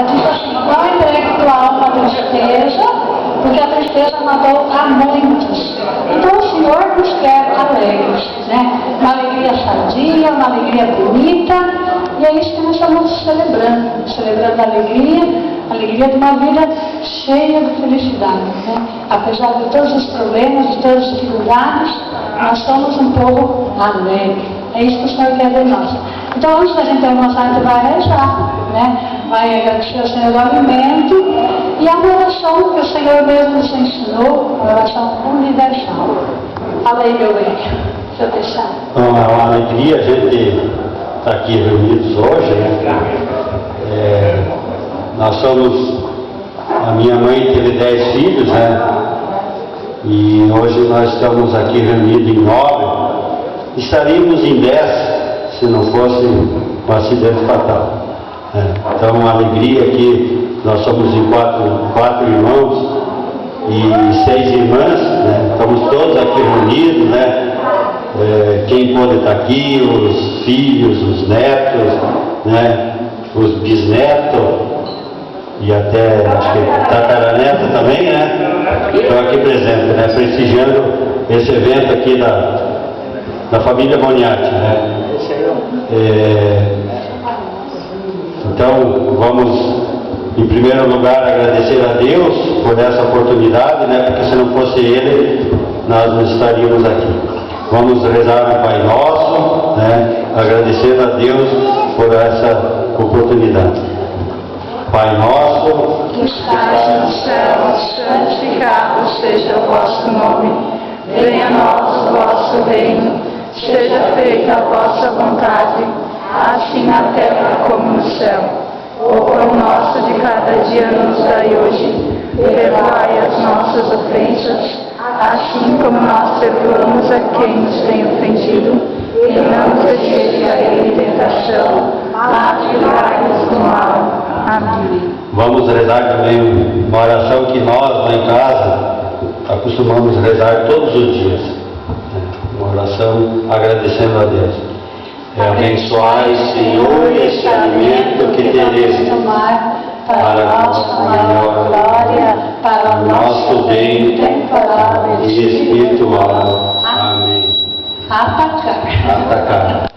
Ela diz assim, não entregue tua alma à tristeza, porque a tristeza matou a muitos. Então o Senhor nos quer alegres, né? Uma alegria sadia, uma alegria bonita, e é isso que nós estamos celebrando a alegria de uma vida cheia de felicidade, né? Apesar de todos os problemas, de todas as dificuldades, nós somos um povo alegre. É isso que o Senhor quer de nós. Então, antes da gente almoçar, a gente vai rezar, né? Vai agradecer ao Senhor o alimento, e a oração que o Senhor mesmo nos ensinou, a oração universal. Fala aí, meu bem, deixa eu deixar. É uma alegria a gente estar aqui reunidos hoje, né? Nós somos, a minha mãe teve 10 filhos, né? E hoje nós estamos aqui reunidos em 9. Estaríamos em 10 se não fosse um acidente fatal. Então, uma alegria que nós somos em quatro irmãos e 6 irmãs, né? Estamos todos aqui reunidos, né? Quem pode estar aqui, os filhos, os netos, né? Os bisnetos e até, acho que tataraneto também, né? Estão aqui presentes, né? Prestigiando esse evento aqui da família Boniatti, né? Então, vamos, em primeiro lugar, agradecer a Deus por essa oportunidade, né? Porque se não fosse Ele, nós não estaríamos aqui. Vamos rezar o Pai Nosso, né? Agradecendo a Deus por essa oportunidade. Pai Nosso, que estais no céu, santificado seja o vosso nome. Venha a nós o vosso reino. Seja feita a vossa vontade, assim na terra como no céu. O pão nosso de cada dia nos dai hoje. Perdoai as nossas ofensas, assim como nós perdoamos a quem nos tem ofendido. E não nos deixeis cair em tentação, mas livrai-nos do mal. Amém. Vamos rezar também uma oração que nós, lá em casa, acostumamos rezar todos os dias. Uma oração agradecendo a Deus. Abençoai, Senhor, este alimento que tereis para a nossa maior glória, para o nosso bem temporal e espiritual. Amém. Atacar. Atacar.